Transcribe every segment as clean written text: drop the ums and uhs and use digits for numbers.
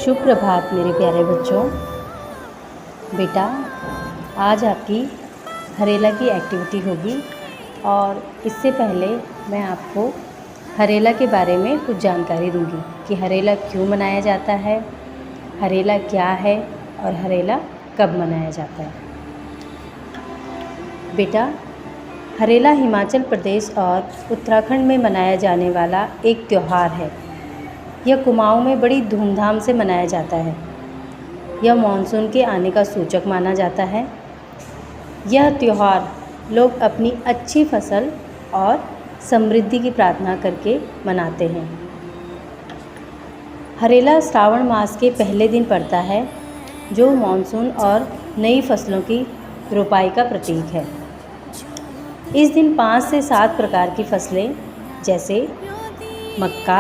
शुभ प्रभात मेरे प्यारे बच्चों। बेटा, आज आपकी हरेला की एक्टिविटी होगी और इससे पहले मैं आपको हरेला के बारे में कुछ जानकारी दूंगी कि हरेला क्यों मनाया जाता है, हरेला क्या है और हरेला कब मनाया जाता है। बेटा, हरेला हिमाचल प्रदेश और उत्तराखंड में मनाया जाने वाला एक त्यौहार है। यह कुमाऊं में बड़ी धूमधाम से मनाया जाता है। यह मानसून के आने का सूचक माना जाता है। यह त्यौहार लोग अपनी अच्छी फसल और समृद्धि की प्रार्थना करके मनाते हैं। हरेला श्रावण मास के पहले दिन पड़ता है, जो मानसून और नई फसलों की रोपाई का प्रतीक है। इस दिन 5 से 7 प्रकार की फसलें जैसे मक्का,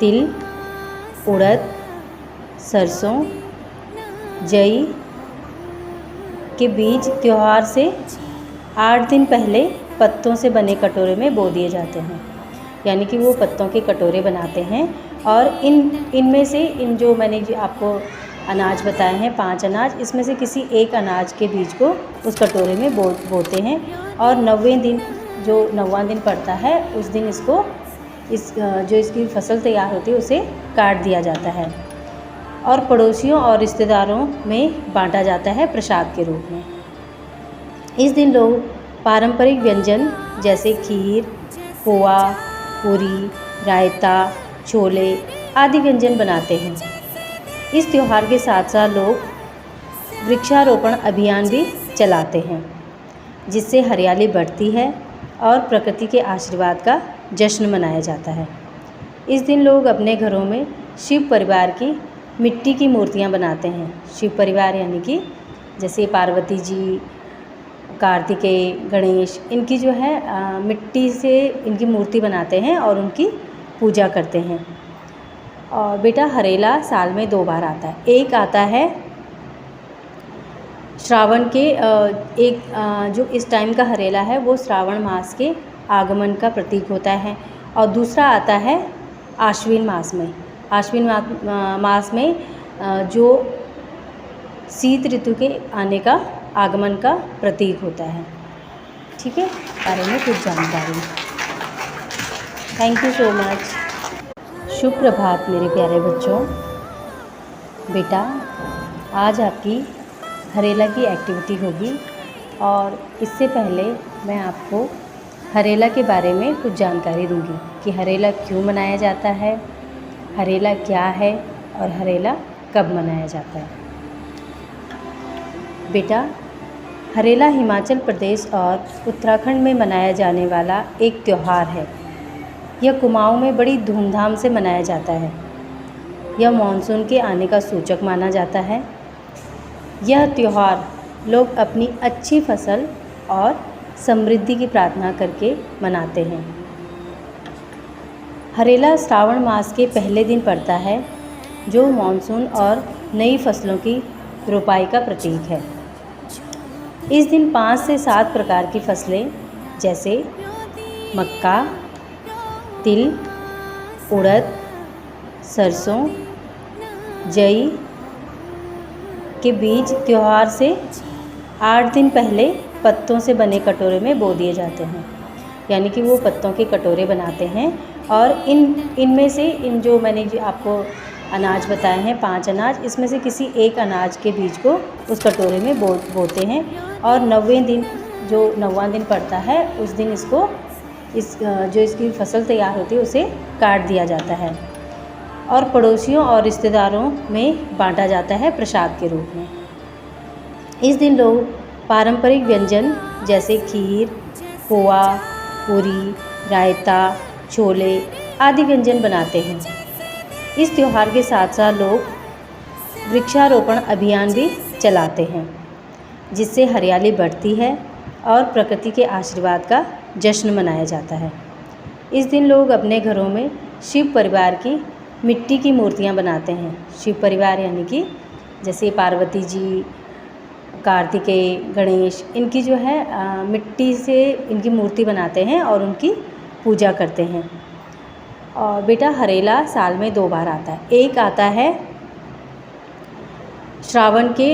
तिल, उड़द, सरसों, जई के बीज त्यौहार से 8 दिन पहले पत्तों से बने कटोरे में बो दिए जाते हैं। यानी कि वो पत्तों के कटोरे बनाते हैं और इनमें से जो मैंने आपको अनाज बताए हैं 5 अनाज, इसमें से किसी एक अनाज के बीज को उस कटोरे में बोते हैं और 9वें दिन जो 9वां दिन पड़ता है उस दिन जो इसकी फसल तैयार होती है उसे काट दिया जाता है और पड़ोसियों और रिश्तेदारों में बांटा जाता है प्रसाद के रूप में। इस दिन लोग पारंपरिक व्यंजन जैसे खीर, पोहा, पूरी, रायता, छोले आदि व्यंजन बनाते हैं। इस त्यौहार के साथ साथ लोग वृक्षारोपण अभियान भी चलाते हैं, जिससे हरियाली बढ़ती है और प्रकृति के आशीर्वाद का जश्न मनाया जाता है। इस दिन लोग अपने घरों में शिव परिवार की मिट्टी की मूर्तियां बनाते हैं। शिव परिवार यानी कि जैसे पार्वती जी, कार्तिकेय, गणेश, इनकी जो है मिट्टी से इनकी मूर्ति बनाते हैं और उनकी पूजा करते हैं। और बेटा, हरेला साल में 2 बार आता है। एक आता है श्रावण के जो इस टाइम का हरेला है वो श्रावण मास के आगमन का प्रतीक होता है और दूसरा आता है आश्विन मास में। आश्विन मास में जो शीत ऋतु के आने का आगमन का प्रतीक होता है। ठीक है, बारे में कुछ जानकारी। Thank you so much. शुभ प्रभात मेरे प्यारे बच्चों। बेटा, आज आपकी हरेला की एक्टिविटी होगी और इससे पहले मैं आपको हरेला के बारे में कुछ जानकारी दूंगी कि हरेला क्यों मनाया जाता है, हरेला क्या है और हरेला कब मनाया जाता है। बेटा, हरेला हिमाचल प्रदेश और उत्तराखंड में मनाया जाने वाला एक त्यौहार है। यह कुमाऊं में बड़ी धूमधाम से मनाया जाता है। यह मानसून के आने का सूचक माना जाता है। यह त्यौहार लोग अपनी अच्छी फसल और समृद्धि की प्रार्थना करके मनाते हैं। हरेला श्रावण मास के पहले दिन पड़ता है, जो मानसून और नई फसलों की रोपाई का प्रतीक है। इस दिन 5 से 7 प्रकार की फसलें जैसे मक्का, तिल, उड़द, सरसों, जई के बीज त्यौहार से 8 दिन पहले पत्तों से बने कटोरे में बो दिए जाते हैं। यानी कि वो पत्तों के कटोरे बनाते हैं और इनमें से जो मैंने आपको अनाज बताए हैं 5 अनाज, इसमें से किसी एक अनाज के बीज को उस कटोरे में बोते हैं और 9वें दिन जो 9वां दिन पड़ता है उस दिन जो इसकी फसल तैयार होती है उसे काट दिया जाता है और पड़ोसियों और रिश्तेदारों में बांटा जाता है प्रसाद के रूप में। इस दिन लोग पारंपरिक व्यंजन जैसे खीर, पोहा, पूरी, रायता, छोले आदि व्यंजन बनाते हैं। इस त्यौहार के साथ साथ लोग वृक्षारोपण अभियान भी चलाते हैं, जिससे हरियाली बढ़ती है और प्रकृति के आशीर्वाद का जश्न मनाया जाता है। इस दिन लोग अपने घरों में शिव परिवार की मिट्टी की मूर्तियां बनाते हैं। शिव परिवार यानी कि जैसे पार्वती जी, कार्तिकेय, गणेश, इनकी जो है मिट्टी से इनकी मूर्ति बनाते हैं और उनकी पूजा करते हैं। और बेटा, हरेला साल में 2 बार आता है। एक आता है श्रावण के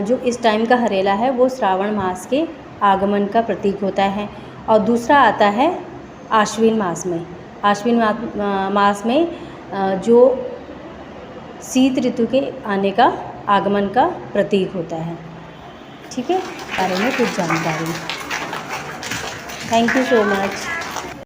जो इस टाइम का हरेला है वो श्रावण मास के आगमन का प्रतीक होता है। और दूसरा आता है आश्विन मास में। आश्विन मास में जो शीत ऋतु के आने का आगमन का प्रतीक होता है। ठीक है, बारे में कुछ जानकारी। Thank you so much.